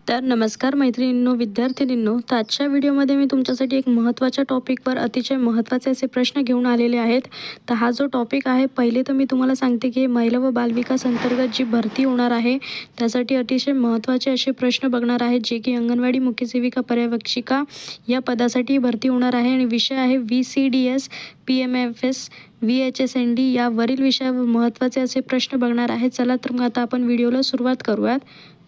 तर नमस्कार मैत्रिणींनो, विद्यार्थिनींनो. तर आजच्या व्हिडिओमध्ये मी तुमच्यासाठी एक महत्त्वाच्या टॉपिकवर अतिशय महत्त्वाचे असे प्रश्न घेऊन आलेले आहेत. तर हा जो टॉपिक आहे, पहिले तर मी तुम्हाला सांगते की महिला व बालविकास अंतर्गत जी भरती होणार आहे त्यासाठी अतिशय महत्त्वाचे असे प्रश्न बघणार आहेत, जे की अंगणवाडी मुख्यसेविका पर्यवेक्षिका या पदासाठी भरती होणार आहे. आणि विषय आहे VCDS PMFS VHSND यावरील विषयावर महत्त्वाचे असे प्रश्न बघणार आहेत. चला तर मग आता आपण व्हिडिओला सुरुवात करूयात.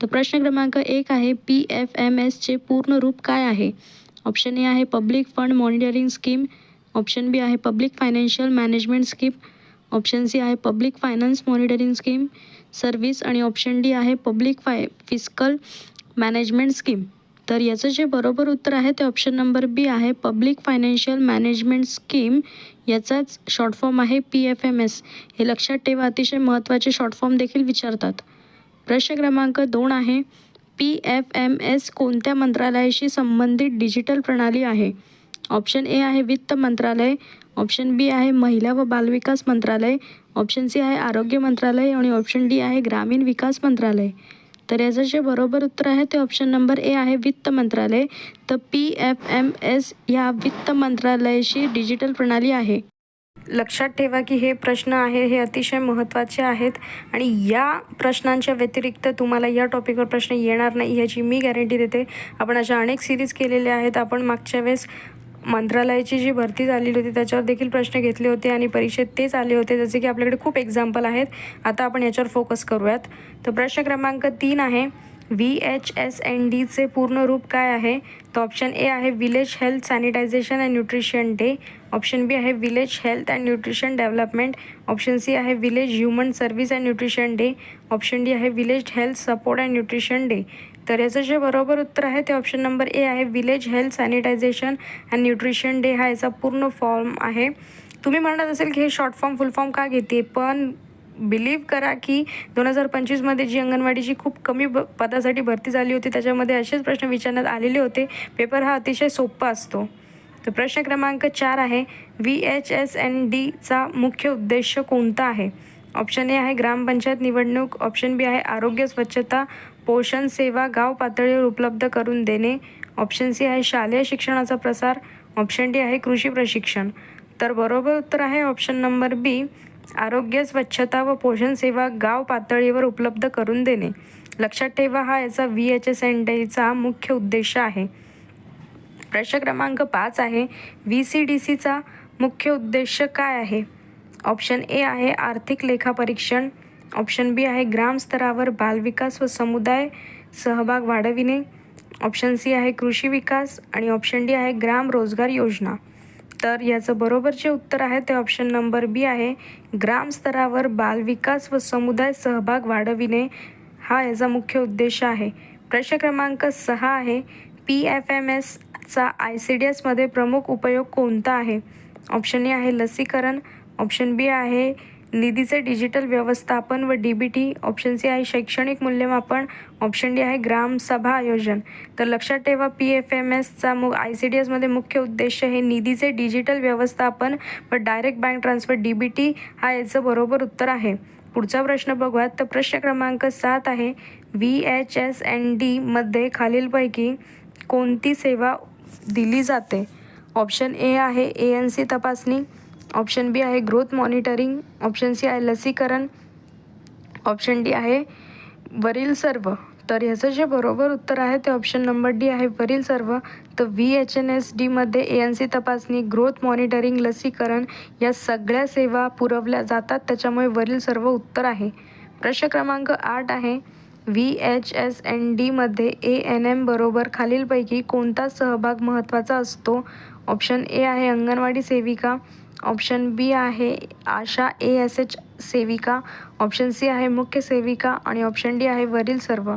तर प्रश्न क्रमांक 1 आहे, PFMS चे पूर्ण रूप काय आहे? ऑप्शन ए आहे public fund monitoring scheme, option b आहे public financial management scheme, option c आहे public finance monitoring scheme service आणि ऑप्शन डी आहे पब्लिक फिस्कल मॅनेजमेंट स्कीम. तर याचं जे बरोबर उत्तर आहे ते ऑप्शन नंबर बी आहे पब्लिक फायनान्शियल मॅनेजमेंट स्कीम. याचाच शॉर्ट फॉर्म आहे PFMS. हे लक्षात ठेवा, अतिशय महत्त्वाचे शॉर्ट फॉर्म देखील विचारतात. प्रश्न क्रमांक 2 आहे, PFMS कोणत्या मंत्रालयाशी संबंधित डिजिटल प्रणाली आहे? ऑप्शन ए आहे वित्त मंत्रालय, ऑप्शन बी आहे महिला व बालविकास मंत्रालय, ऑप्शन सी आहे आरोग्य मंत्रालय आणि ऑप्शन डी आहे ग्रामीण विकास मंत्रालय. तर याचं जे बरोबर उत्तर आहे ते ऑप्शन नंबर ए आहे वित्त मंत्रालय. तर PFMS या वित्त मंत्रालयाशी डिजिटल प्रणाली आहे. लक्षात ठेवा की हे प्रश्न आहे हे अतिशय महत्त्वाचे आहेत आणि या प्रश्नांच्या व्यतिरिक्त तुम्हाला या टॉपिकवर प्रश्न येणार नाही याची मी गॅरंटी देते. आपण अशा अनेक सिरीज केलेल्या आहेत. आपण मागच्या वेळेस मंत्रालयाची जी भरती झालेली होती त्याच्यावर देखील प्रश्न घेतले होते आणि परीक्षेत तेच आले होते, जसे की आपल्याकडे खूप एक्झाम्पल आहेत. आता आपण याच्यावर फोकस करूयात. तर प्रश्न क्रमांक 3 आहे, VHSNDचे पूर्ण रूप काय आहे? तर ऑप्शन ए आहे village health sanitisation and nutrition day, option b आहे village health and nutrition development, option c आहे village human service and nutrition day, option d आहे village health support and nutrition day. तर याचं जे बरोबर उत्तर आहे ते ऑप्शन नंबर ए आहे village health sanitisation and nutrition day. हा याचा पूर्ण फॉर्म आहे. तुम्ही म्हणत असेल की हे शॉर्ट फॉर्म फुल फॉर्म का घेते, पण बिलीव्ह करा की 2025मध्ये जी अंगणवाडीची खूप कमी पदासाठी भरती झाली होती त्याच्यामध्ये असेच प्रश्न विचारण्यात आलेले होते. पेपर हा अतिशय सोपा असतो. तर प्रश्न क्रमांक 4 आहे, VHSNDचा मुख्य उद्देश कोणता आहे? ऑप्शन ए आहे ग्रामपंचायत निवडणूक, ऑप्शन बी आहे आरोग्य स्वच्छता पोषण सेवा गाव पातळीवर उपलब्ध करून देणे, ऑप्शन सी आहे शालेय शिक्षणाचा प्रसार, ऑप्शन डी आहे कृषी प्रशिक्षण. तर बरोबर उत्तर आहे ऑप्शन नंबर बी, आरोग्य स्वच्छता व पोषण सेवा गाव पातळीवर उपलब्ध करून देणे. लक्षात ठेवा, हा याचा VHSNDचा मुख्य उद्देश आहे. प्रश्न क्रमांक 5 आहे, VCDCचा मुख्य उद्देश काय आहे? ऑप्शन ए आहे आर्थिक लेखापरीक्षण, ऑप्शन बी आहे ग्राम स्तरावर बालविकास व समुदाय सहभाग वाढविणे, ऑप्शन सी आहे कृषी विकास आणि ऑप्शन डी आहे ग्राम रोजगार योजना. तर याचं बरोबर जे उत्तर आहे ते ऑप्शन नंबर बी आहे ग्राम स्तरावर बालविकास व समुदाय सहभाग वाढविणे. हा याचा मुख्य उद्देश आहे. प्रश्न क्रमांक 6 आहे, PFMSचा ICDSमध्ये प्रमुख उपयोग कोणता आहे? ऑप्शन ए आहे लसीकरण, ऑप्शन बी आहे निधीचे डिजिटल व्यवस्थापन व DBT, ऑप्शन सी आहे शैक्षणिक मूल्यमापन, ऑप्शन डी आहे ग्रामसभा आयोजन. तर लक्षात ठेवा, PFMSचा ICDSमध्ये मुख्य उद्देश हे निधीचे डिजिटल व्यवस्थापन व डायरेक्ट बँक ट्रान्सफर DBT हा याचं बरोबर उत्तर आहे. पुढचा प्रश्न बघूयात. तर प्रश्न क्रमांक 7 आहे, VHSNDमध्ये खालीलपैकी कोणती सेवा दिली जाते? ऑप्शन ए आहे ANC तपासणी, ऑप्शन बी आहे ग्रोथ मॉनिटरिंग, ऑप्शन सी आहे लसीकरण, ऑप्शन डी आहे वरील सर्व. तर ह्याचं जे बरोबर उत्तर आहे ते ऑप्शन नंबर डी आहे वरील सर्व. तर VHSNDमध्ये ANC तपासणी, ग्रोथ मॉनिटरिंग, लसीकरण या सगळ्या सेवा पुरवल्या जातात, त्याच्यामुळे वरील सर्व उत्तर आहे. प्रश्न क्रमांक 8 आहे, VHSNDमध्ये ANM बरोबर खालीलपैकी कोणता सहभाग महत्त्वाचा असतो? ऑप्शन ए आहे अंगणवाडी सेविका, ऑप्शन बी आहे आशा ASH सेविका, ऑप्शन सी आहे मुख्य सेविका आणि ऑप्शन डी आहे वरील सर्व.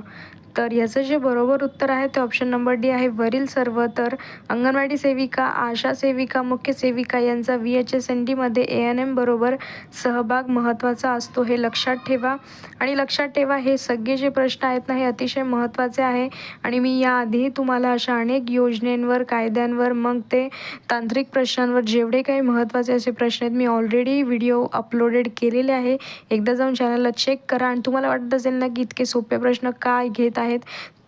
तर याचं जे बरोबर उत्तर आहे ते ऑप्शन नंबर डी आहे वरील सर्व. तर अंगणवाडी सेविका, आशा सेविका, मुख्य सेविका यांचा VHSNDमध्ये ANM बरोबर सहभाग महत्त्वाचा असतो, हे लक्षात ठेवा. आणि लक्षात ठेवा, हे सगळे जे प्रश्न आहेत ना हे अतिशय महत्त्वाचे आहे आणि मी याआधीही तुम्हाला अशा अनेक योजनेंवर, कायद्यांवर, मग ते तांत्रिक प्रश्नांवर जेवढे काही महत्त्वाचे असे प्रश्न आहेत मी ऑलरेडी व्हिडिओ अपलोडेड केलेले आहे. एकदा जाऊन चॅनलला चेक करा आणि तुम्हाला वाटत असेल ना की इतके सोपे प्रश्न काय घेत आहेत,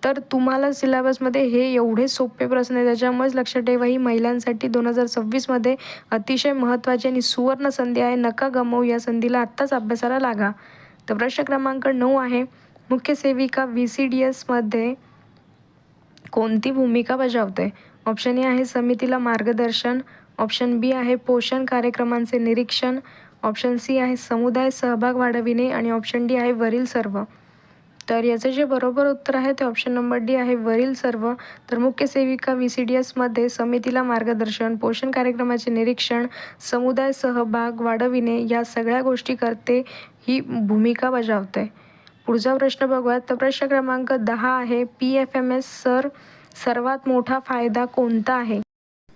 तर तुम्हाला सिलेबसमध्ये हे एवढे सोपे प्रश्न आहे, त्याच्यामुळेच लक्षात ठेवा ही महिलांसाठी 2026मध्ये अतिशय महत्त्वाची आणि सुवर्ण संधी आहे. नका गमावू या संधीला, आत्ताच अभ्यासाला लागा. तर प्रश्न क्रमांक 9 आहे, मुख्य सेविका VCDSमध्ये कोणती भूमिका बजावते? ऑप्शन ए आहे समितीला मार्गदर्शन, ऑप्शन बी आहे पोषण कार्यक्रमांचे निरीक्षण, ऑप्शन सी आहे समुदाय सहभाग वाढविणे आणि ऑप्शन डी आहे वरील सर्व. तर याचं जे बरोबर उत्तर आहे ते ऑप्शन नंबर डी आहे वरील सर्व. तर मुख्य सेविका VCDSमध्ये समितीला मार्गदर्शन, पोषण कार्यक्रमाचे निरीक्षण, समुदाय सहभाग वाढविणे या सगळ्या गोष्टी करते, ही भूमिका बजावते. पुढचा प्रश्न बघूयात. तर प्रश्न क्रमांक 10 आहे, PFMS सर्वात मोठा फायदा कोणता आहे?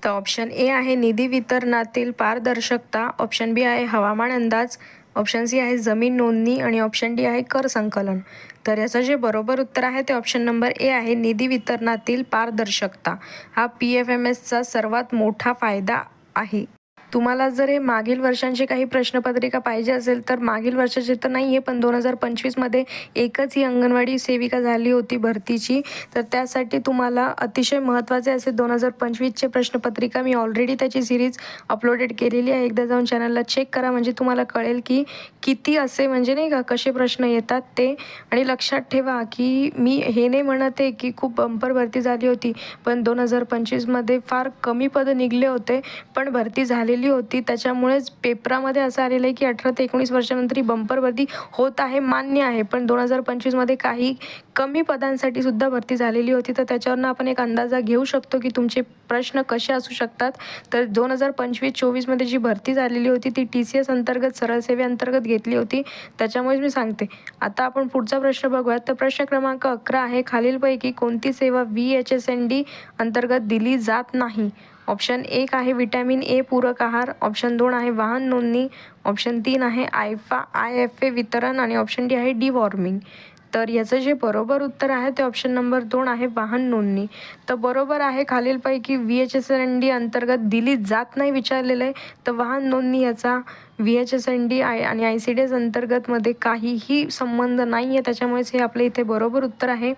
तर ऑप्शन ए आहे निधी वितरणातील पारदर्शकता, ऑप्शन बी आहे हवामान अंदाज, ऑप्शन सी आहे जमीन नोंदणी आणि ऑप्शन डी आहे कर संकलन. तर याचं जे बरोबर उत्तर आहे ते ऑप्शन नंबर ए आहे निधी वितरणातील पारदर्शकता. हा PFMSचा सर्वात मोठा फायदा आहे. तुम्हाला जर हे मागील वर्षांची काही प्रश्नपत्रिका पाहिजे असेल तर मागील वर्षाची तर नाही आहे, पण 2025मध्ये एकच ही अंगणवाडी सेविका झाली होती भरतीची. तर त्यासाठी तुम्हाला अतिशय महत्त्वाचे असे 2025चे प्रश्नपत्रिका मी ऑलरेडी त्याची सिरीज अपलोडेड केलेली आहे. एकदा जाऊन चॅनलला चेक करा, म्हणजे तुम्हाला कळेल की किती असे म्हणजे नाही का कसे प्रश्न येतात ते. आणि लक्षात ठेवा की मी हे नाही म्हणत आहे की खूप बंपर भरती झाली होती, पण 2025मध्ये फार कमी पदं निघले होते, पण भरती झालेली होती. त्याच्यामुळेच पेपरामध्ये असं आलेलं आहे की 18 ते 19 वर्षानंतर बंपर भरती होत आहे, मान्य आहे, पण 2025मध्ये काही कमी पदांसाठी सुद्धा भरती झालेली होती. तर त्याच्यावरनं आपण एक अंदाजा घेऊ शकतो की तुमचे प्रश्न कसे असू शकतात. तर 2025-24मध्ये जी भरती झालेली होती ती TCS अंतर्गत सरळ सेवेअंतर्गत घेतली होती, त्याच्यामुळेच मी सांगते. आता आपण पुढचा प्रश्न बघूयात. तर प्रश्न क्रमांक 11 आहे, खालीलपैकी कोणती सेवा VHSND अंतर्गत दिली जात नाही? ऑप्शन 1 आहे विटॅमिन ए पूरक आहार, ऑप्शन 2 आहे वाहन नोंदणी, ऑप्शन 3 आहे IFA वितरण आणि ऑप्शन डी आहे डिवॉर्मिंग. तर याचं जे बरोबर उत्तर आहे ते ऑप्शन नंबर 2 आहे वाहन नोंदणी. तर बरोबर आहे, खालीलपैकी VHSND अंतर्गत दिली जात नाही विचारलेलं आहे. तर वाहन नोंदणी याचा VHSND आणि ICDS अंतर्गतमध्ये काहीही संबंध नाही आहे, त्याच्यामुळेच हे आपल्या इथे बरोबर उत्तर आहे.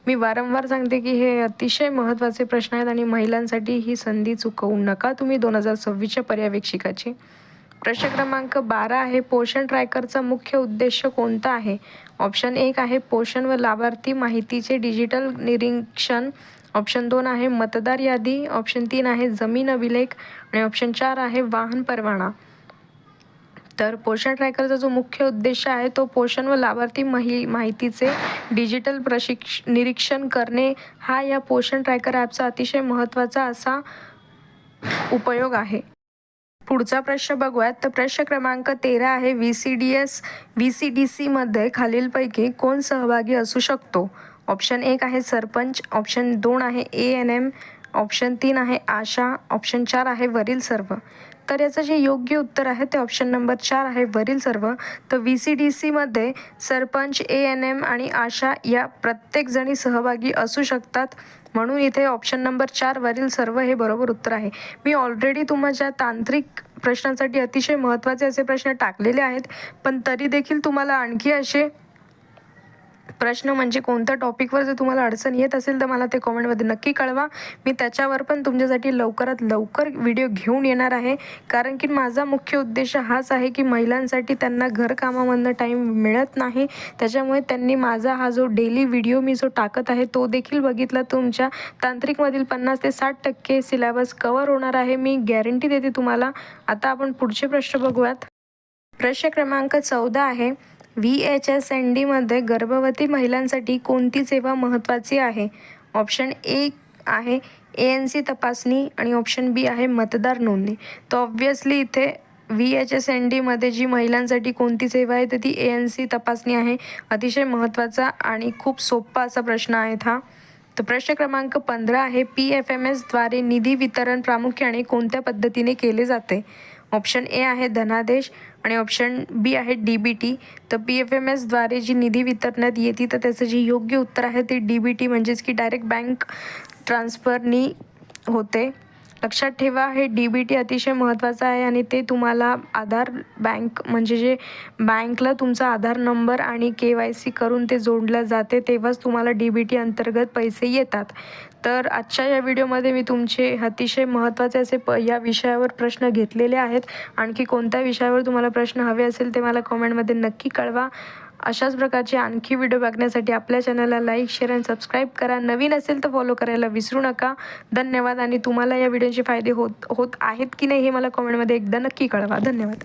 मी वारंवार सांगते की हे अतिशय महत्त्वाचे प्रश्न आहेत आणि महिलांसाठी ही संधी चुकवू नका तुम्ही 2026च्या पर्यवेक्षिकाची. प्रश्न क्रमांक 12 आहे, पोषण ट्रॅकरचा मुख्य उद्देश कोणता आहे? ऑप्शन 1 आहे पोषण व लाभार्थी माहितीचे डिजिटल निरीक्षण, ऑप्शन 2 आहे मतदार यादी, ऑप्शन 3 आहे जमीन अभिलेख आणि ऑप्शन 4 आहे वाहन परवाना. तर पोषण ट्रॅकरचा जो मुख्य उद्देश आहे तो पोषण व लाभार्थी माहितीचे डिजिटल निरीक्षण करणे हा या पोषण ट्रॅकर ॲपचा अतिशय महत्त्वाचा असा उपयोग आहे. पुढचा प्रश्न बघूयात. तर प्रश्न क्रमांक 13 आहे, VCDCमध्ये खालीलपैकी कोण सहभागी असू शकतो? ऑप्शन 1 आहे सरपंच, ऑप्शन 2 आहे ANM, ऑप्शन 3 आहे आशा, ऑप्शन 4 आहे वरील सर्व. तर याचं जे योग्य उत्तर आहे ते ऑप्शन नंबर 4 आहे वरील सर्व. तर VCDCमध्ये सरपंच, ANM आणि आशा या प्रत्येकजणी सहभागी असू शकतात, म्हणून इथे ऑप्शन नंबर 4 वरील सर्व हे बरोबर उत्तर आहे. मी ऑलरेडी तुमच्या तांत्रिक प्रश्नांसाठी अतिशय महत्त्वाचे असे प्रश्न टाकलेले आहेत, पण तरी देखील तुम्हाला आणखी असे प्रश्न म्हणजे कोणत्या टॉपिकवर जर तुम्हाला अडचण येत असेल तर मला ते कॉमेंटमध्ये नक्की कळवा. मी त्याच्यावर पण तुमच्यासाठी लवकरात लवकर व्हिडिओ घेऊन येणार आहे, कारण की माझा मुख्य उद्देश हाच आहे की महिलांसाठी त्यांना घरकामामधनं टाईम मिळत नाही, त्याच्यामुळे त्यांनी माझा हा जो डेली व्हिडिओ मी जो टाकत आहे तो देखील बघितला. तुमच्या तांत्रिकमधील 50 ते 60% सिलेबस कव्हर होणार आहे, मी गॅरंटी देते तुम्हाला. आता आपण पुढचे प्रश्न बघूयात. प्रश्न क्रमांक 14 आहे, VHSNDमध्ये गर्भवती महिलांसाठी कोणती सेवा महत्त्वाची आहे? ऑप्शन ए आहे ANC तपासणी आणि ऑप्शन बी आहे मतदार नोंदणी. तर ऑब्व्हियसली इथे VHSNDमध्ये जी महिलांसाठी कोणती सेवा आहे तर ती ANC तपासणी आहे. अतिशय महत्त्वाचा आणि खूप सोपा असा प्रश्न आहे हा. तर प्रश्न क्रमांक 15 आहे, PFMSद्वारे निधी वितरण प्रामुख्याने कोणत्या पद्धतीने केले जाते? ऑप्शन ए आहे धनादेश आणि ऑप्शन बी आहे DBT. तर PFMSद्वारे जी निधी वितरणात येते तर त्याचं जे योग्य उत्तर आहे ते DBT म्हणजेच की डायरेक्ट बँक ट्रान्सफरनी होते. लक्षात ठेवा, हे DBT अतिशय महत्त्वाचं आहे आणि ते तुम्हाला आधार बँक म्हणजे जे बँकला तुमचा आधार नंबर आणि KYC करून ते जोडलं जाते, तेव्हाच तुम्हाला DBT अंतर्गत पैसे येतात. तर आजच्या या व्हिडिओमध्ये मी तुमचे अतिशय महत्त्वाचे असे या विषयावर प्रश्न घेतलेले आहेत. आणखी कोणत्या विषयावर तुम्हाला प्रश्न हवे असेल ते मला कॉमेंटमध्ये नक्की कळवा. अशाच प्रकारचे आणखी व्हिडिओ बघण्यासाठी आपल्या चॅनलला लाईक, शेअर आणि सबस्क्राईब करा. नवीन असेल तर फॉलो करायला विसरू नका. धन्यवाद. आणि तुम्हाला या व्हिडिओचे फायदे होत आहेत की नाही हे मला कॉमेंटमध्ये एकदा नक्की कळवा. धन्यवाद.